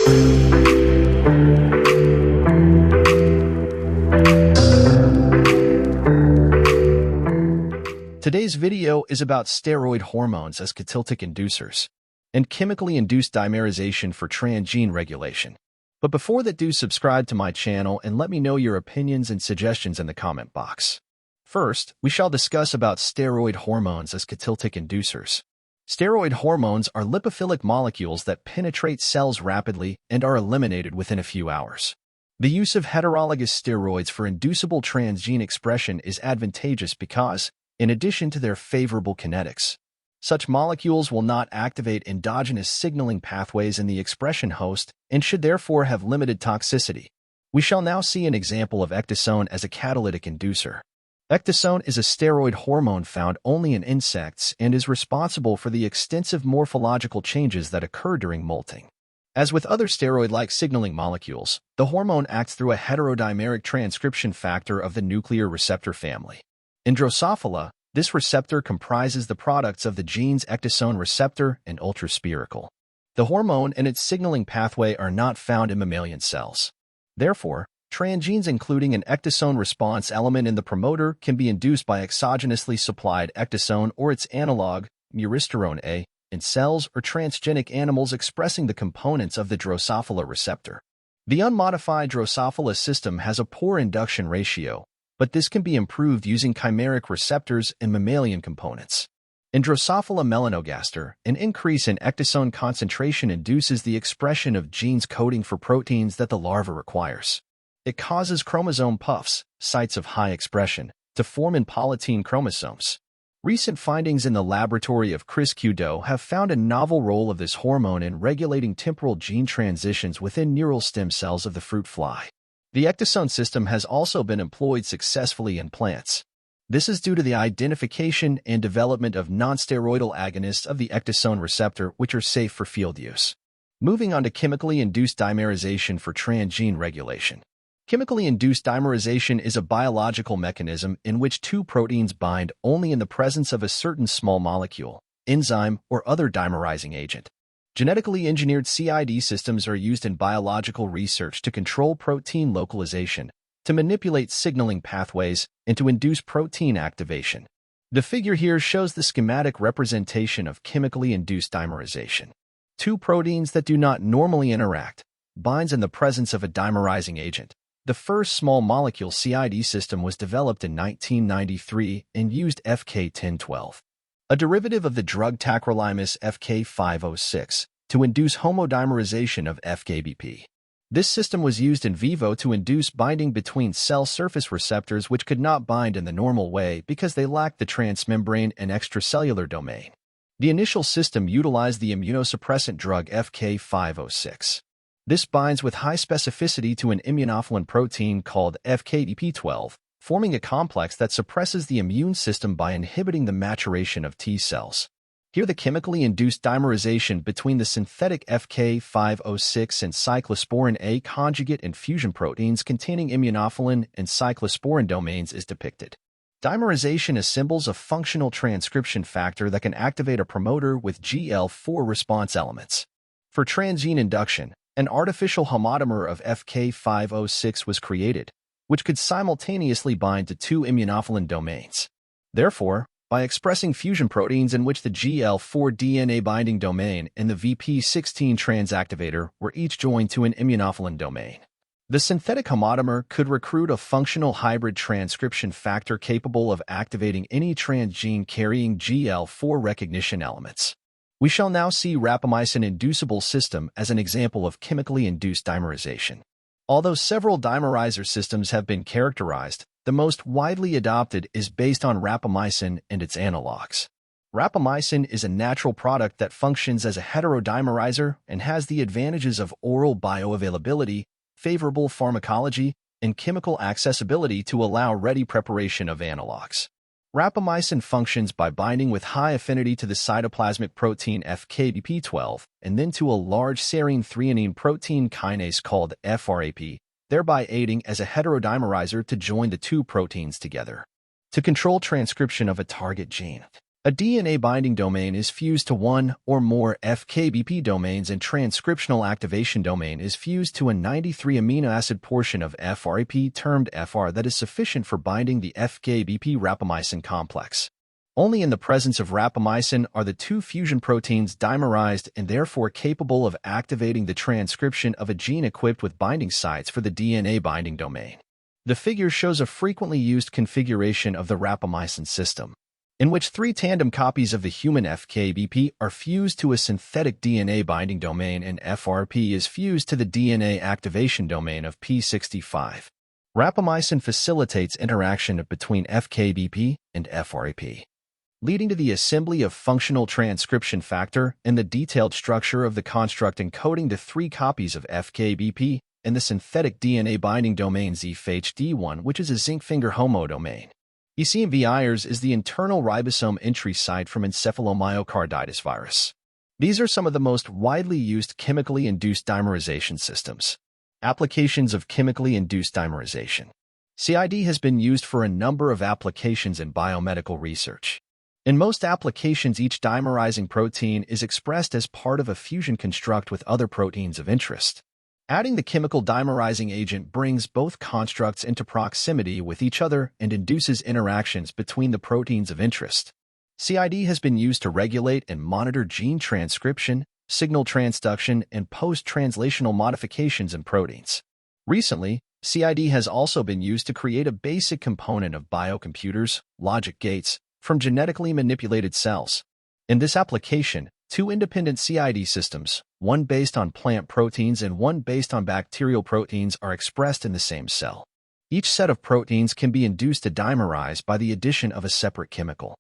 Today's video is about steroid hormones as catalytic inducers and chemically induced dimerization for transgene regulation. But before that, do subscribe to my channel and let me know your opinions and suggestions in the comment box. First, we shall discuss about steroid hormones as catalytic inducers. Steroid hormones are lipophilic molecules that penetrate cells rapidly and are eliminated within a few hours. The use of heterologous steroids for inducible transgene expression is advantageous because, in addition to their favorable kinetics, such molecules will not activate endogenous signaling pathways in the expression host and should therefore have limited toxicity. We shall now see an example of ecdysone as a catalytic inducer. Ecdysone is a steroid hormone found only in insects and is responsible for the extensive morphological changes that occur during molting. As with other steroid-like signaling molecules, the hormone acts through a heterodimeric transcription factor of the nuclear receptor family. In Drosophila, this receptor comprises the products of the genes ecdysone receptor and ultraspiricle. The hormone and its signaling pathway are not found in mammalian cells. Therefore, transgenes including an ecdysone response element in the promoter can be induced by exogenously supplied ecdysone or its analog, myristerone A, in cells or transgenic animals expressing the components of the Drosophila receptor. The unmodified Drosophila system has a poor induction ratio, but this can be improved using chimeric receptors and mammalian components. In Drosophila melanogaster, an increase in ecdysone concentration induces the expression of genes coding for proteins that the larva requires. It causes chromosome puffs, sites of high expression, to form in polytene chromosomes. Recent findings in the laboratory of Chris Kudo have found a novel role of this hormone in regulating temporal gene transitions within neural stem cells of the fruit fly. The ecdysone system has also been employed successfully in plants. This is due to the identification and development of nonsteroidal agonists of the ecdysone receptor which are safe for field use. Moving on to chemically induced dimerization for transgene regulation. Chemically induced dimerization is a biological mechanism in which two proteins bind only in the presence of a certain small molecule, enzyme, or other dimerizing agent. Genetically engineered CID systems are used in biological research to control protein localization, to manipulate signaling pathways, and to induce protein activation. The figure here shows the schematic representation of chemically induced dimerization. Two proteins that do not normally interact binds in the presence of a dimerizing agent. The first small molecule CID system was developed in 1993 and used FK1012. A derivative of the drug tacrolimus FK506, to induce homodimerization of FKBP. This system was used in vivo to induce binding between cell surface receptors which could not bind in the normal way because they lacked the transmembrane and extracellular domain. The initial system utilized the immunosuppressant drug FK506. This binds with high specificity to an immunophilin protein called FKDP12, forming a complex that suppresses the immune system by inhibiting the maturation of T cells. Here the chemically induced dimerization between the synthetic FK506 and cyclosporin A conjugate and fusion proteins containing immunophilin and cyclosporin domains is depicted. Dimerization assembles a functional transcription factor that can activate a promoter with GL4 response elements. For transgene induction, an artificial homodimer of FK506 was created, which could simultaneously bind to two immunophilin domains. Therefore, by expressing fusion proteins in which the GL4 DNA binding domain and the VP16 transactivator were each joined to an immunophilin domain, the synthetic homodimer could recruit a functional hybrid transcription factor capable of activating any transgene carrying GL4 recognition elements. We shall now see rapamycin inducible system as an example of chemically induced dimerization. Although several dimerizer systems have been characterized, the most widely adopted is based on rapamycin and its analogs. Rapamycin is a natural product that functions as a heterodimerizer and has the advantages of oral bioavailability, favorable pharmacology, and chemical accessibility to allow ready preparation of analogs. Rapamycin functions by binding with high affinity to the cytoplasmic protein FKBP12 and then to a large serine threonine protein kinase called FRAP, thereby aiding as a heterodimerizer to join the two proteins together. To control transcription of a target gene, A DNA binding domain is fused to one or more FKBP domains, and transcriptional activation domain is fused to a 93 amino acid portion of FRAP termed FR that is sufficient for binding the FKBP rapamycin complex. Only in the presence of rapamycin are the two fusion proteins dimerized and therefore capable of activating the transcription of a gene equipped with binding sites for the DNA binding domain. The figure shows a frequently used configuration of the rapamycin system, in which 3 tandem copies of the human FKBP are fused to a synthetic DNA binding domain and FRP is fused to the DNA activation domain of P65. Rapamycin facilitates interaction between FKBP and FRP, leading to the assembly of functional transcription factor and the detailed structure of the construct encoding the 3 copies of FKBP and the synthetic DNA binding domain ZFHD1, which is a zinc finger homodomain. ECMVIRS is the internal ribosome entry site from encephalomyocarditis virus. These are some of the most widely used chemically induced dimerization systems. Applications of chemically induced dimerization. CID has been used for a number of applications in biomedical research. In most applications, each dimerizing protein is expressed as part of a fusion construct with other proteins of interest. Adding the chemical dimerizing agent brings both constructs into proximity with each other and induces interactions between the proteins of interest. CID has been used to regulate and monitor gene transcription, signal transduction, and post-translational modifications in proteins. Recently, CID has also been used to create a basic component of biocomputers, logic gates, from genetically manipulated cells. In this application, 2 independent CID systems, one based on plant proteins and one based on bacterial proteins, are expressed in the same cell. Each set of proteins can be induced to dimerize by the addition of a separate chemical.